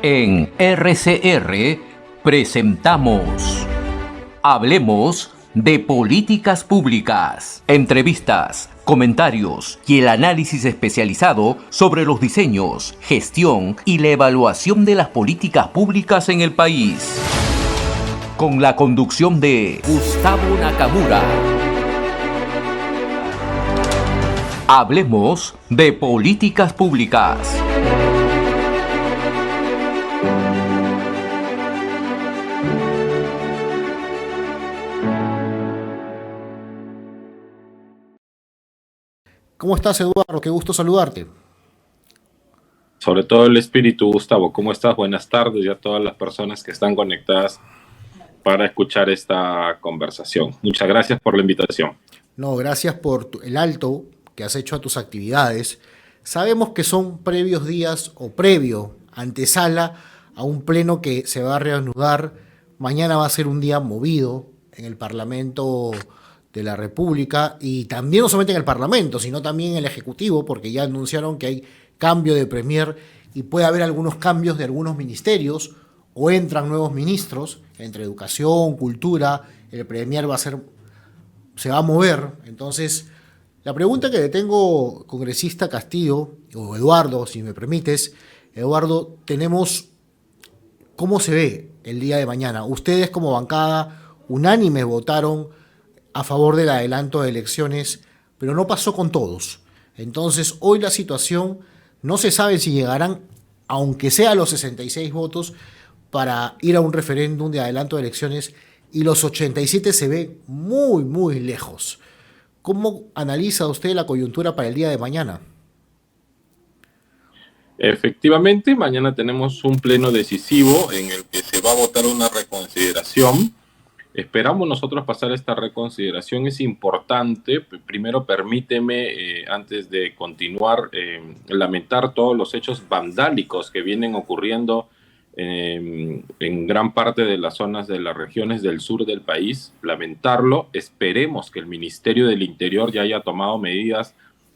En RCR presentamos Hablemos de Políticas Públicas. Entrevistas, comentarios y el análisis especializado sobre los diseños, gestión y la evaluación de las políticas públicas en el país. Con la conducción de Gustavo Nakamura. Hablemos de Políticas Públicas. ¿Cómo estás, Eduardo? Qué gusto saludarte. Sobre todo el espíritu, Gustavo. ¿Cómo estás? Buenas tardes y a todas las personas que están conectadas para escuchar esta conversación. Muchas gracias por la invitación. No, gracias por el alto que has hecho a tus actividades. Sabemos que son previos días o previo, antesala a un pleno que se va a reanudar. Mañana va a ser un día movido en el Parlamento de la República y también no solamente en el Parlamento, sino también en el Ejecutivo, porque ya anunciaron que hay cambio de premier y puede haber algunos cambios de algunos ministerios o entran nuevos ministros entre educación, cultura, el premier se va a mover. Entonces, la pregunta que le tengo, congresista Castillo, o Eduardo, si me permites, Eduardo, ¿cómo se ve el día de mañana? Ustedes como bancada unánime votaron a favor del adelanto de elecciones, pero no pasó con todos. Entonces, hoy la situación no se sabe si llegarán, aunque sea los 66 votos, para ir a un referéndum de adelanto de elecciones, y los 87 se ve muy, muy lejos. ¿Cómo analiza usted la coyuntura para el día de mañana? Efectivamente, mañana tenemos un pleno decisivo en el que se va a votar una reconsideración. Esperamos nosotros pasar esta reconsideración. Es importante. Primero, permíteme, antes de continuar, lamentar todos los hechos vandálicos que vienen ocurriendo en gran parte de las zonas de las regiones del sur del país. Lamentarlo. Esperemos que el Ministerio del Interior ya haya tomado medidas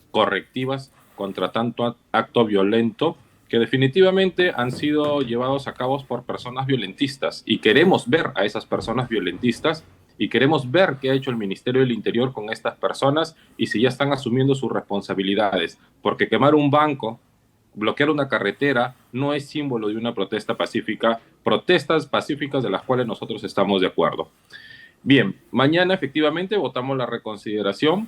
correctivas contra tanto acto violento que definitivamente han sido llevados a cabo por personas violentistas, y queremos ver a esas personas violentistas y queremos ver qué ha hecho el Ministerio del Interior con estas personas y si ya están asumiendo sus responsabilidades, porque quemar un banco, bloquear una carretera no es símbolo de una protesta pacífica, protestas pacíficas de las cuales nosotros estamos de acuerdo. Bien, mañana efectivamente votamos la reconsideración.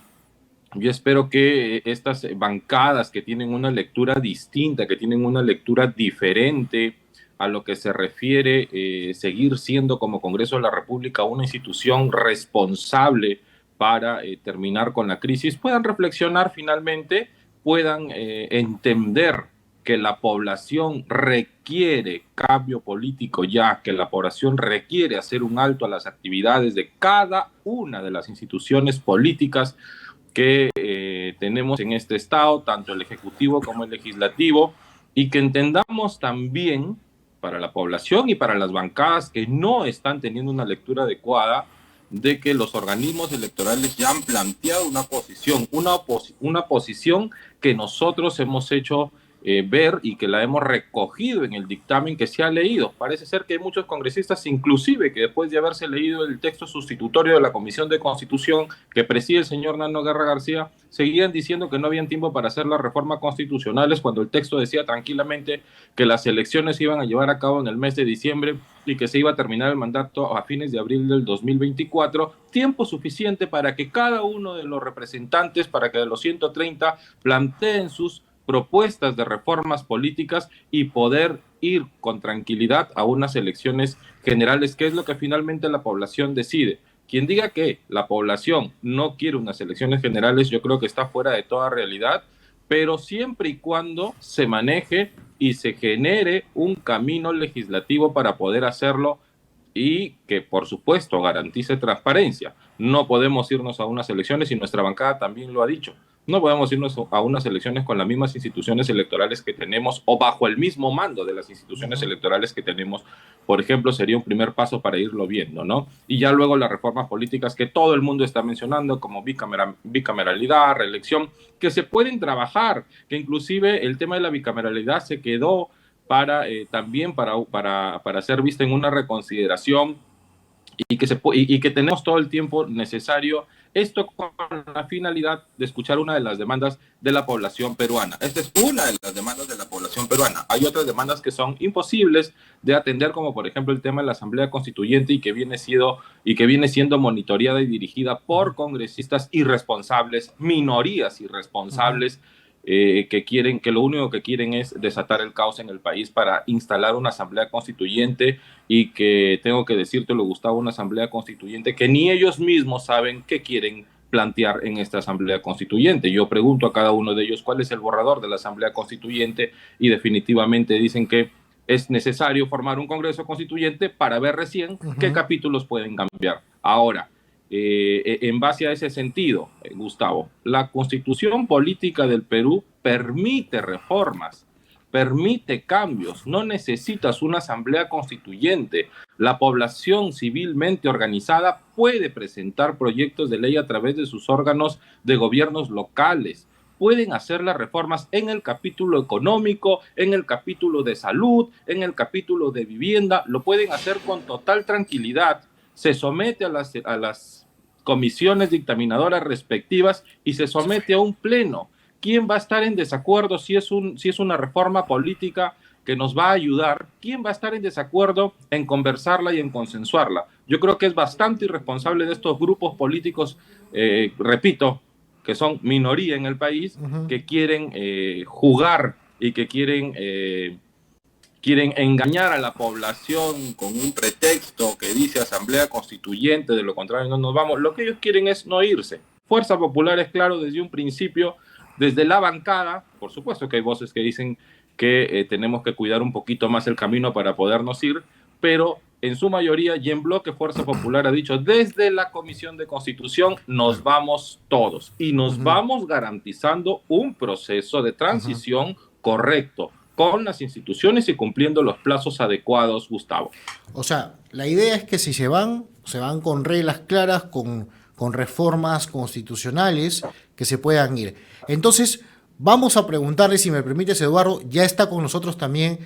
Yo espero que estas bancadas que tienen una lectura distinta, que tienen una lectura diferente a lo que se refiere seguir siendo como Congreso de la República una institución responsable para terminar con la crisis, puedan reflexionar finalmente, puedan entender que la población requiere cambio político ya, que la población requiere hacer un alto a las actividades de cada una de las instituciones políticas que tenemos en este estado, tanto el ejecutivo como el legislativo, y que entendamos también para la población y para las bancadas que no están teniendo una lectura adecuada de que los organismos electorales ya han planteado una posición, una posición que nosotros hemos hecho ver y que la hemos recogido en el dictamen que se ha leído. Parece ser que hay muchos congresistas, inclusive, que después de haberse leído el texto sustitutorio de la Comisión de Constitución que preside el señor Nano Guerra García, seguían diciendo que no habían tiempo para hacer las reformas constitucionales cuando el texto decía tranquilamente que las elecciones se iban a llevar a cabo en el mes de diciembre y que se iba a terminar el mandato a fines de abril del 2024, tiempo suficiente para que cada uno de los representantes, para que de los 130 planteen sus propuestas de reformas políticas y poder ir con tranquilidad a unas elecciones generales, que es lo que finalmente la población decide. Quien diga que la población no quiere unas elecciones generales, yo creo que está fuera de toda realidad, pero siempre y cuando se maneje y se genere un camino legislativo para poder hacerlo y que, por supuesto, garantice transparencia. No podemos irnos a unas elecciones, y nuestra bancada también lo ha dicho. No podemos irnos a unas elecciones con las mismas instituciones electorales que tenemos o bajo el mismo mando de las instituciones electorales que tenemos. Por ejemplo, sería un primer paso para irlo viendo, ¿no? Y ya luego las reformas políticas que todo el mundo está mencionando, como bicameralidad, reelección, que se pueden trabajar, que inclusive el tema de la bicameralidad se quedó para también para ser vista en una reconsideración y que tenemos todo el tiempo necesario, esto con la finalidad de escuchar una de las demandas de la población peruana. Esta es una de las demandas de la población peruana. Hay otras demandas que son imposibles de atender, como por ejemplo el tema de la Asamblea Constituyente y que viene siendo monitoreada y dirigida por congresistas irresponsables, minorías irresponsables, que lo único que quieren es desatar el caos en el país para instalar una asamblea constituyente y que, tengo que decírtelo, Gustavo, una asamblea constituyente que ni ellos mismos saben qué quieren plantear en esta asamblea constituyente. Yo pregunto a cada uno de ellos cuál es el borrador de la asamblea constituyente y definitivamente dicen que es necesario formar un congreso constituyente para ver recién qué capítulos pueden cambiar. Ahora, en base a ese sentido, Gustavo, la constitución política del Perú permite reformas, permite cambios, no necesitas una asamblea constituyente. La población civilmente organizada puede presentar proyectos de ley a través de sus órganos de gobiernos locales. Pueden hacer las reformas en el capítulo económico, en el capítulo de salud, en el capítulo de vivienda, lo pueden hacer con total tranquilidad. Se somete a las comisiones dictaminadoras respectivas y se somete a un pleno. ¿Quién va a estar en desacuerdo si es una reforma política que nos va a ayudar? ¿Quién va a estar en desacuerdo en conversarla y en consensuarla? Yo creo que es bastante irresponsable de estos grupos políticos, repito, que son minoría en el país, que quieren jugar y que quieren engañar a la población con un pretexto que dice Asamblea Constituyente, de lo contrario no nos vamos. Lo que ellos quieren es no irse. Fuerza Popular es claro desde un principio, desde la bancada. Por supuesto que hay voces que dicen que tenemos que cuidar un poquito más el camino para podernos ir, pero en su mayoría y en bloque Fuerza Popular ha dicho desde la Comisión de Constitución nos vamos todos y nos vamos garantizando un proceso de transición correcto, con las instituciones y cumpliendo los plazos adecuados, Gustavo. O sea, la idea es que si se van con reglas claras, con reformas constitucionales que se puedan ir. Entonces, vamos a preguntarle, si me permites, Eduardo, ya está con nosotros también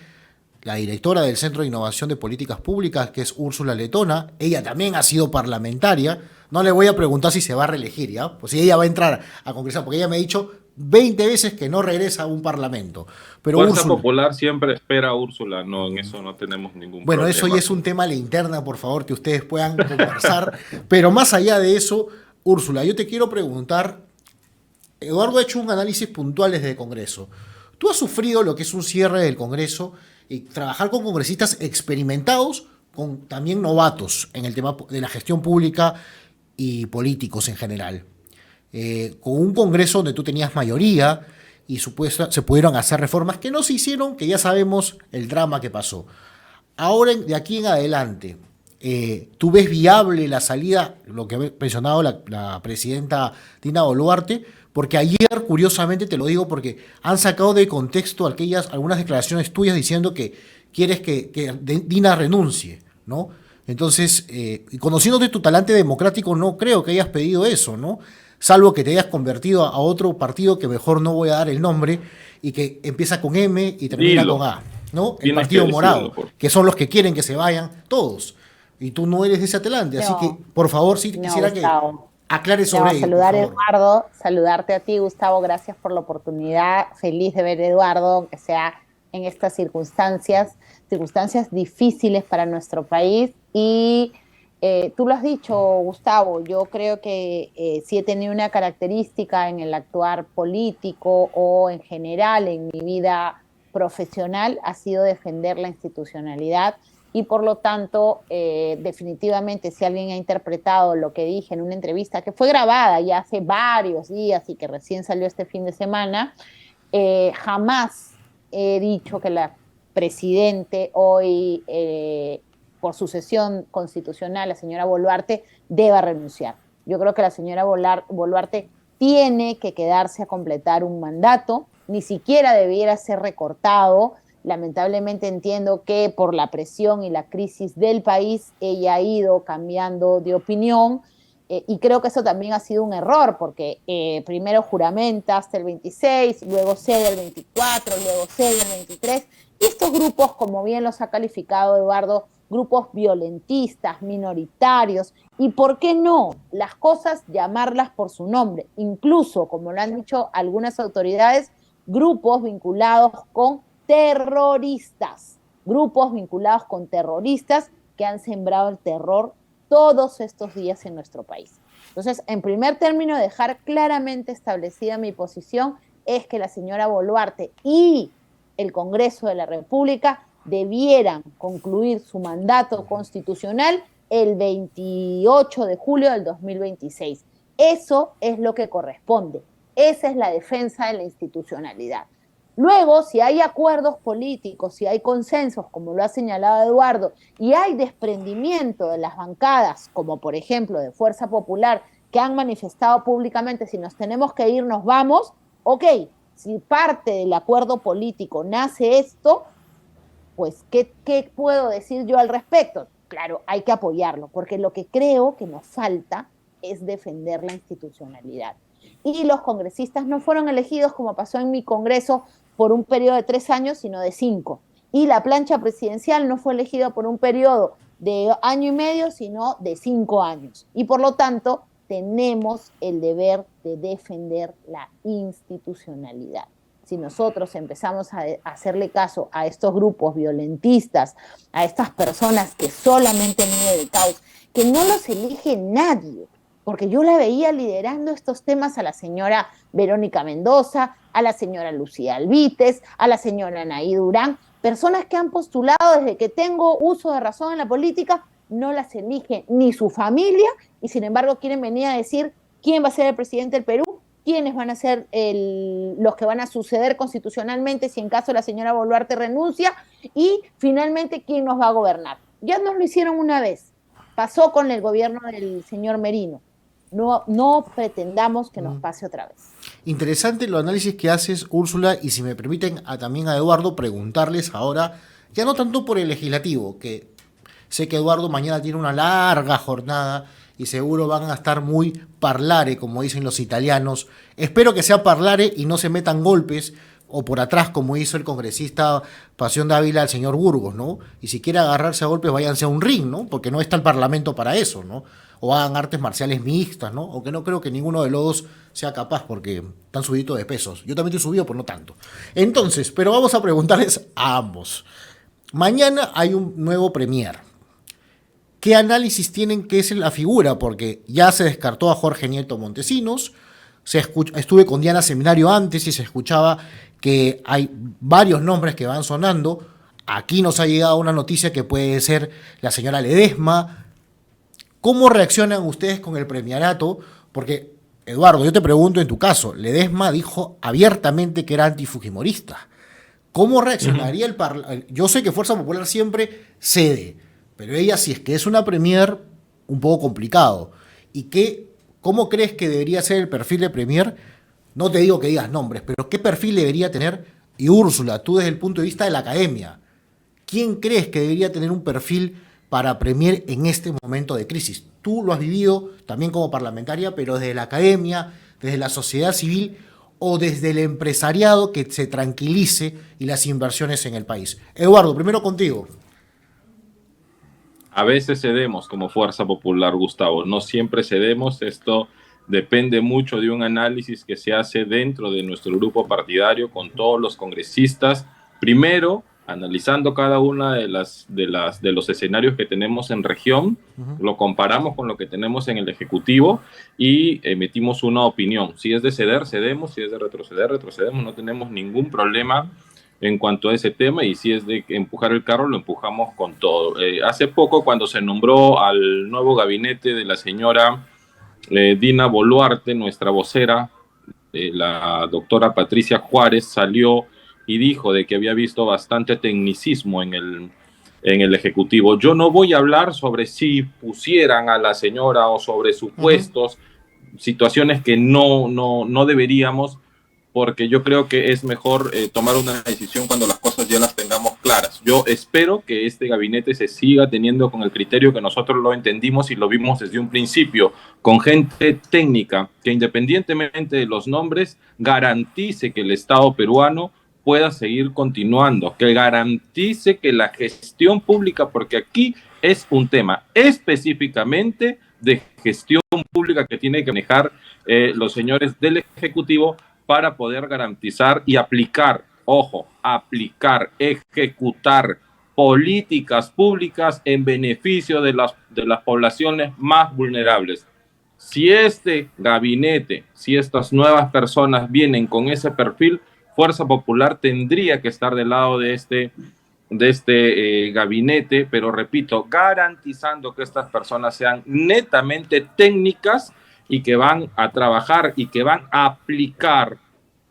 la directora del Centro de Innovación de Políticas Públicas, que es Úrsula Letona. Ella también ha sido parlamentaria. No le voy a preguntar si se va a reelegir, ¿ya? Pues si ella va a entrar a congresar, porque ella me ha dicho 20 veces que no regresa a un parlamento. Pero Fuerza Úrsula, Popular siempre espera a Úrsula, no, en eso no tenemos ningún bueno, problema. eso ya es un tema a la interna, por favor, que ustedes puedan conversar. Pero más allá de eso, Úrsula, yo te quiero preguntar, Eduardo ha hecho un análisis puntual desde el Congreso. Tú has sufrido lo que es un cierre del Congreso y trabajar con congresistas experimentados, con también novatos en el tema de la gestión pública y políticos en general. Con un Congreso donde tú tenías mayoría y se pudieron hacer reformas que no se hicieron, que ya sabemos el drama que pasó. Ahora, de aquí en adelante, ¿tú ves viable la salida, lo que ha mencionado la presidenta Dina Boluarte? Porque ayer, curiosamente, te lo digo porque han sacado de contexto algunas declaraciones tuyas diciendo que quieres que Dina renuncie, ¿no? Entonces, conociéndote tu talante democrático, no creo que hayas pedido eso, ¿no? Salvo que te hayas convertido a otro partido que mejor no voy a dar el nombre y que empieza con M y termina con A, ¿no? El Partido Morado, que son los que quieren que se vayan todos. Y tú no eres de ese talante, así que, por favor, sí quisiera que aclares sobre ello. Saludar, Eduardo, saludarte a ti, Gustavo, gracias por la oportunidad. Feliz de ver a Eduardo, aunque sea en estas circunstancias difíciles para nuestro país. Y tú lo has dicho, Gustavo, yo creo que sí he tenido una característica en el actuar político o en general en mi vida profesional, ha sido defender la institucionalidad y por lo tanto, definitivamente si alguien ha interpretado lo que dije en una entrevista que fue grabada ya hace varios días y que recién salió este fin de semana, jamás he dicho que la presidente hoy, por sucesión constitucional, la señora Boluarte, deba renunciar. Yo creo que la señora Boluarte tiene que quedarse a completar un mandato, ni siquiera debiera ser recortado. Lamentablemente entiendo que por la presión y la crisis del país ella ha ido cambiando de opinión y creo que eso también ha sido un error porque primero juramenta hasta el 26, luego cede el 24, luego cede el 23 Y estos grupos, como bien los ha calificado Eduardo, grupos violentistas, minoritarios, y por qué no, las cosas llamarlas por su nombre, incluso, como lo han dicho algunas autoridades, grupos vinculados con terroristas, grupos vinculados con terroristas que han sembrado el terror todos estos días en nuestro país. Entonces, en primer término, dejar claramente establecida mi posición es que la señora Boluarte y el Congreso de la República debieran concluir su mandato constitucional el 28 de julio del 2026. Eso es lo que corresponde. Esa es la defensa de la institucionalidad. Luego, si hay acuerdos políticos, si hay consensos, como lo ha señalado Eduardo, y hay desprendimiento de las bancadas, como por ejemplo de Fuerza Popular, que han manifestado públicamente, si nos tenemos que ir, nos vamos, ok, si parte del acuerdo político nace esto, pues, ¿qué puedo decir yo al respecto? Claro, hay que apoyarlo, porque lo que creo que nos falta es defender la institucionalidad. Y los congresistas no fueron elegidos, como pasó en mi congreso, por un periodo de 3 años, sino de 5. Y la plancha presidencial no fue elegida por un periodo de 1 año y medio, sino de 5 años. Y por lo tanto, tenemos el deber de defender la institucionalidad. Si nosotros empezamos a hacerle caso a estos grupos violentistas, a estas personas que solamente viven del caos, que no los elige nadie, porque yo la veía liderando estos temas a la señora Verónica Mendoza, a la señora Lucía Albites, a la señora Anaí Durán, personas que han postulado desde que tengo uso de razón en la política, no las elige ni su familia, y sin embargo quieren venir a decir quién va a ser el presidente del Perú, quiénes van a ser los que van a suceder constitucionalmente si en caso la señora Boluarte renuncia, y finalmente quién nos va a gobernar. Ya nos lo hicieron una vez, pasó con el gobierno del señor Merino. No pretendamos que nos pase otra vez. Interesante los análisis que haces, Úrsula, y si me permiten también a Eduardo preguntarles ahora, ya no tanto por el legislativo, que sé que Eduardo mañana tiene una larga jornada y seguro van a estar muy parlare, como dicen los italianos. Espero que sea parlare y no se metan golpes o por atrás, como hizo el congresista Pasión Dávila al señor Burgos, ¿no? Y si quiere agarrarse a golpes, váyanse a un ring, ¿no? Porque no está el Parlamento para eso, ¿no? O hagan artes marciales mixtas, ¿no? Aunque no creo que ninguno de los dos sea capaz, porque están subiditos de pesos. Yo también estoy subido, pero no tanto. Entonces, pero vamos a preguntarles a ambos. Mañana hay un nuevo premier. ¿Qué análisis tienen que es la figura? Porque ya se descartó a Jorge Nieto Montesinos, estuve con Diana Seminario antes y se escuchaba que hay varios nombres que van sonando. Aquí nos ha llegado una noticia que puede ser la señora Ledesma. ¿Cómo reaccionan ustedes con el premierato? Porque, Eduardo, yo te pregunto en tu caso, Ledesma dijo abiertamente que era antifujimorista. ¿Cómo reaccionaría el Parlamento? Yo sé que Fuerza Popular siempre cede, pero ella, si es que es una premier, un poco complicado. ¿Y cómo crees que debería ser el perfil de premier? No te digo que digas nombres, pero ¿qué perfil debería tener? Y Úrsula, tú desde el punto de vista de la academia, ¿quién crees que debería tener un perfil para premier en este momento de crisis? Tú lo has vivido también como parlamentaria, pero desde la academia, desde la sociedad civil o desde el empresariado que se tranquilice y las inversiones en el país. Eduardo, primero contigo. A veces cedemos como Fuerza Popular, Gustavo, no siempre cedemos, esto depende mucho de un análisis que se hace dentro de nuestro grupo partidario con todos los congresistas, primero analizando cada una de los escenarios que tenemos en región, lo comparamos con lo que tenemos en el Ejecutivo y emitimos una opinión. Si es de ceder, cedemos, si es de retroceder, retrocedemos, no tenemos ningún problema en cuanto a ese tema, y si es de empujar el carro, lo empujamos con todo. Hace poco, cuando se nombró al nuevo gabinete de la señora Dina Boluarte, nuestra vocera, la doctora Patricia Juárez, salió y dijo de que había visto bastante tecnicismo en el Ejecutivo. Yo no voy a hablar sobre si pusieran a la señora o sobre supuestos, situaciones que no deberíamos, porque yo creo que es mejor tomar una decisión cuando las cosas ya las tengamos claras. Yo espero que este gabinete se siga teniendo con el criterio que nosotros lo entendimos y lo vimos desde un principio, con gente técnica que independientemente de los nombres garantice que el Estado peruano pueda seguir continuando, que garantice que la gestión pública, porque aquí es un tema específicamente de gestión pública que tiene que manejar los señores del Ejecutivo para poder garantizar y aplicar, ojo, aplicar, ejecutar políticas públicas en beneficio de las poblaciones más vulnerables. Si este gabinete, si estas nuevas personas vienen con ese perfil, Fuerza Popular tendría que estar del lado de este gabinete, pero repito, garantizando que estas personas sean netamente técnicas y que van a trabajar y que van a aplicar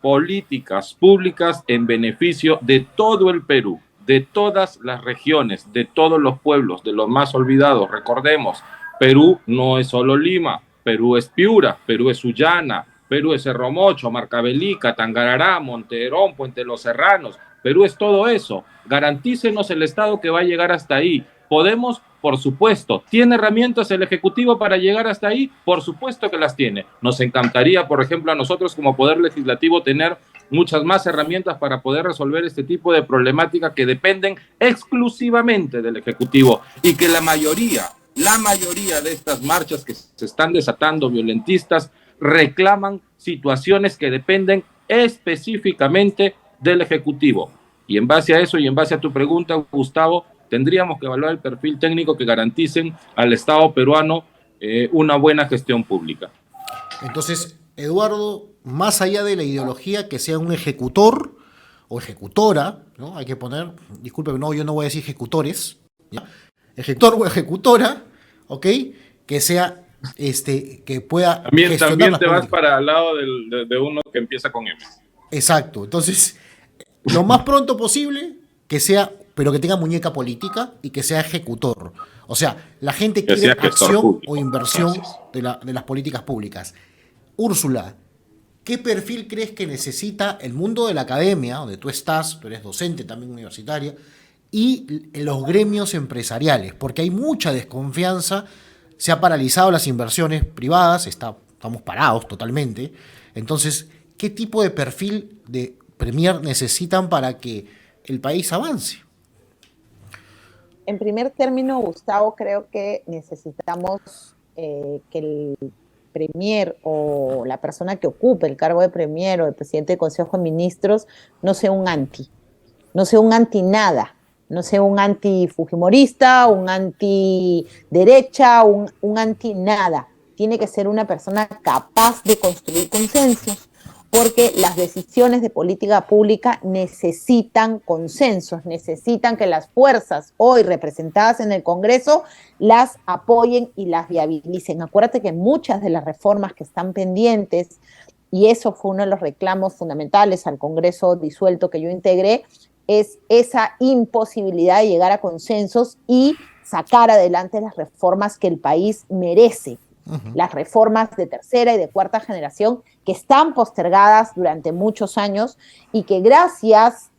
políticas públicas en beneficio de todo el Perú, de todas las regiones, de todos los pueblos, de los más olvidados. Recordemos, Perú no es solo Lima, Perú es Piura, Perú es Sullana, Perú es Cerro Mocho, Marcavelica, Tangarará, Monterón, Puente Los Serranos. Perú es todo eso. Garantícenos el Estado que va a llegar hasta ahí. Podemos, por supuesto. ¿Tiene herramientas el Ejecutivo para llegar hasta ahí? Por supuesto que las tiene. Nos encantaría, por ejemplo, a nosotros como Poder Legislativo tener muchas más herramientas para poder resolver este tipo de problemáticas que dependen exclusivamente del Ejecutivo y que la mayoría de estas marchas que se están desatando violentistas reclaman situaciones que dependen específicamente del Ejecutivo. Y en base a eso y en base a tu pregunta, Gustavo, tendríamos que evaluar el perfil técnico que garanticen al Estado peruano una buena gestión pública. Entonces, Eduardo, más allá de la ideología, que sea un ejecutor o ejecutora, ¿no? Hay que poner, discúlpeme, no, yo no voy a decir ejecutores, ¿ya? Ejecutor o ejecutora, ¿ok? Que sea, que pueda También te vas para el lado de uno que empieza con M. Exacto, entonces, lo más pronto posible, que sea, pero que tenga muñeca política y que sea ejecutor. O sea, la gente quiere acción público o inversión de las políticas públicas. Úrsula, ¿qué perfil crees que necesita el mundo de la academia, donde tú estás, tú eres docente también universitaria, y los gremios empresariales? Porque hay mucha desconfianza, se han paralizado las inversiones privadas, estamos parados totalmente. Entonces, ¿qué tipo de perfil de premier necesitan para que el país avance? En primer término, Gustavo, creo que necesitamos que el premier o la persona que ocupe el cargo de premier o de presidente del Consejo de Ministros no sea un anti nada, no sea un anti-fujimorista, un anti-derecha, un anti-nada. Tiene que ser una persona capaz de construir consensos, porque las decisiones de política pública necesitan consensos, necesitan que las fuerzas hoy representadas en el Congreso las apoyen y las viabilicen. Acuérdate que muchas de las reformas que están pendientes, y eso fue uno de los reclamos fundamentales al Congreso disuelto que yo integré, es esa imposibilidad de llegar a consensos y sacar adelante las reformas que el país merece. Las reformas de tercera y de cuarta generación que están postergadas durante muchos años y que gracias,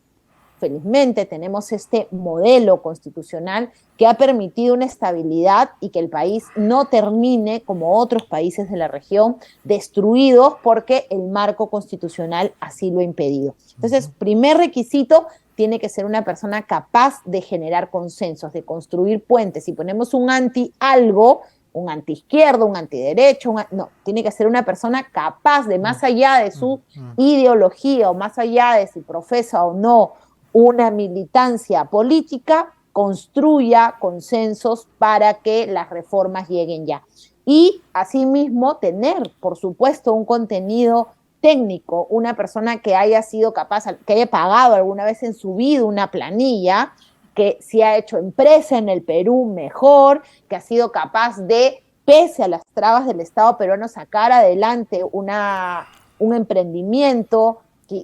felizmente, tenemos este modelo constitucional que ha permitido una estabilidad y que el país no termine, como otros países de la región, destruidos porque el marco constitucional así lo ha impedido. Entonces, primer requisito, tiene que ser una persona capaz de generar consensos, de construir puentes. Si ponemos un anti-algo, un anti-izquierdo, un antiderecho, no, tiene que ser una persona capaz de, más allá de su ideología o más allá de si profesa o no una militancia política, construya consensos para que las reformas lleguen ya. Y asimismo tener, por supuesto, un contenido técnico, una persona que haya sido capaz, que haya pagado alguna vez en su vida una planilla, que si ha hecho empresa en el Perú mejor, que ha sido capaz de, pese a las trabas del Estado peruano, sacar adelante un emprendimiento,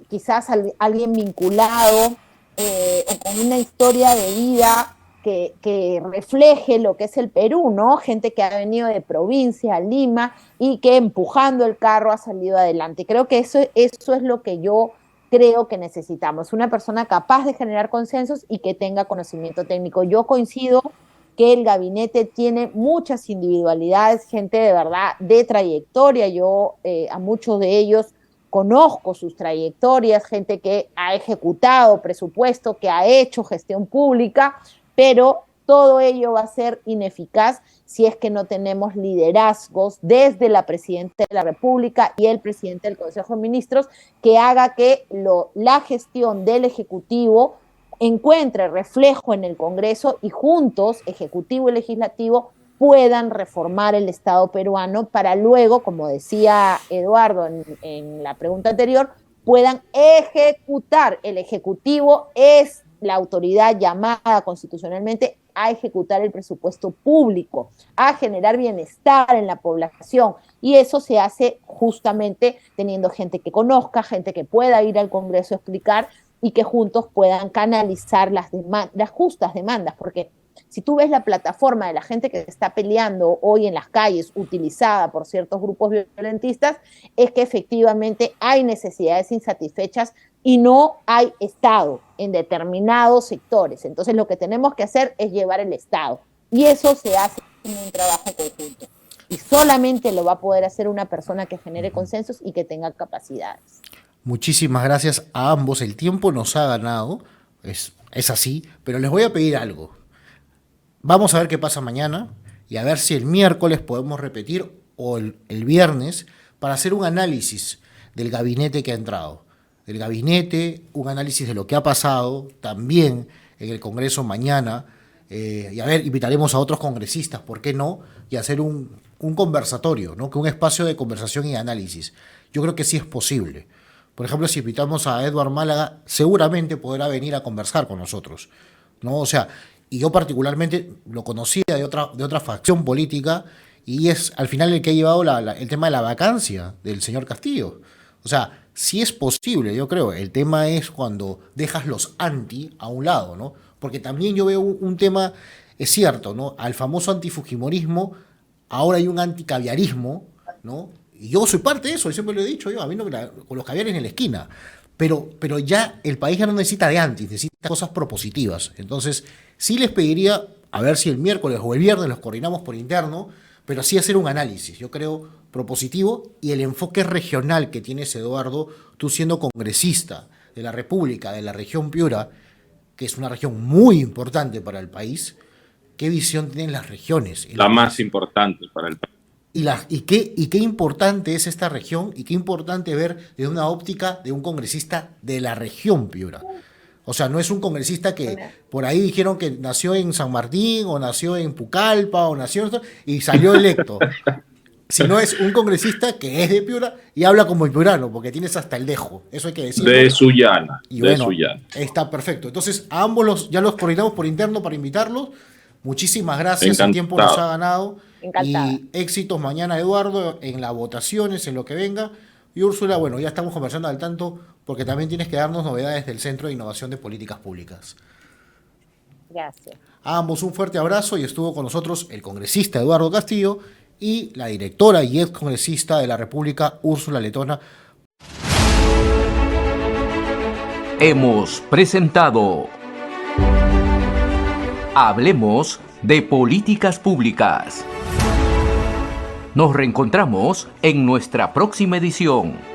quizás alguien vinculado o con una historia de vida que refleje lo que es el Perú, ¿no? Gente que ha venido de provincia a Lima y que empujando el carro ha salido adelante. Creo que eso es lo que yo creo que necesitamos, una persona capaz de generar consensos y que tenga conocimiento técnico. Yo coincido que el gabinete tiene muchas individualidades, gente de verdad de trayectoria. Yo a muchos de ellos conozco sus trayectorias, gente que ha ejecutado presupuesto, que ha hecho gestión pública, pero todo ello va a ser ineficaz si es que no tenemos liderazgos desde la Presidenta de la República y el Presidente del Consejo de Ministros que haga que la gestión del Ejecutivo encuentre reflejo en el Congreso y juntos, Ejecutivo y Legislativo, puedan reformar el Estado peruano para luego, como decía Eduardo en la pregunta anterior, puedan ejecutar. El Ejecutivo es la autoridad llamada constitucionalmente a ejecutar el presupuesto público, a generar bienestar en la población, y eso se hace justamente teniendo gente que conozca, gente que pueda ir al Congreso a explicar y que juntos puedan canalizar las justas demandas, porque si tú ves la plataforma de la gente que está peleando hoy en las calles, utilizada por ciertos grupos violentistas, es que efectivamente hay necesidades insatisfechas y no hay Estado en determinados sectores. Entonces lo que tenemos que hacer es llevar el Estado. Y eso se hace en un trabajo conjunto. Y solamente lo va a poder hacer una persona que genere consensos y que tenga capacidades. Muchísimas gracias a ambos. El tiempo nos ha ganado, es así, pero les voy a pedir algo. Vamos a ver qué pasa mañana y a ver si el miércoles podemos repetir o el viernes para hacer un análisis del gabinete que ha entrado. Del gabinete, un análisis de lo que ha pasado también en el Congreso mañana. Y a ver, invitaremos a otros congresistas, ¿por qué no? Y hacer un conversatorio, ¿no? Que un espacio de conversación y análisis. Yo creo que sí es posible. Por ejemplo, si invitamos a Edward Málaga, seguramente podrá venir a conversar con nosotros, ¿no? O sea, y yo particularmente lo conocía de otra facción política y es al final el que ha llevado el tema de la vacancia del señor Castillo. O sea, sí es posible, yo creo. El tema es cuando dejas los anti a un lado, ¿no? Porque también yo veo un tema, es cierto, ¿no? Al famoso antifujimorismo, ahora hay un anticaviarismo, ¿no? Y yo soy parte de eso, y siempre lo he dicho yo, a mí no, con los caviares en la esquina. Pero ya el país ya no necesita de anti, necesita cosas propositivas. Entonces, sí les pediría, a ver si el miércoles o el viernes los coordinamos por interno, pero sí hacer un análisis, yo creo, propositivo, y el enfoque regional que tienes, Eduardo, tú siendo congresista de la República, de la región Piura, que es una región muy importante para el país. ¿Qué visión tienen las regiones? La más importante para el país. Y qué importante es esta región y qué importante ver desde una óptica de un congresista de la región Piura. O sea, no es un congresista que por ahí dijeron que nació en San Martín o nació en Pucallpa o nació y salió electo. Sino es un congresista que es de Piura y habla como el piurano, porque tienes hasta el dejo. Eso hay que decirlo. De Sullana. Y bueno, está perfecto. Entonces, a ambos ya los coordinamos por interno para invitarlos. Muchísimas gracias. Encantado. El tiempo nos ha ganado. Encantada. Y éxitos mañana, Eduardo, en las votaciones, en lo que venga. Y Úrsula, bueno, ya estamos conversando al tanto porque también tienes que darnos novedades del Centro de Innovación de Políticas Públicas. Gracias. A ambos un fuerte abrazo y estuvo con nosotros el congresista Eduardo Castillo y la directora y ex congresista de la República, Úrsula Letona. Hemos presentado Hablemos de Políticas Públicas. Nos reencontramos en nuestra próxima edición.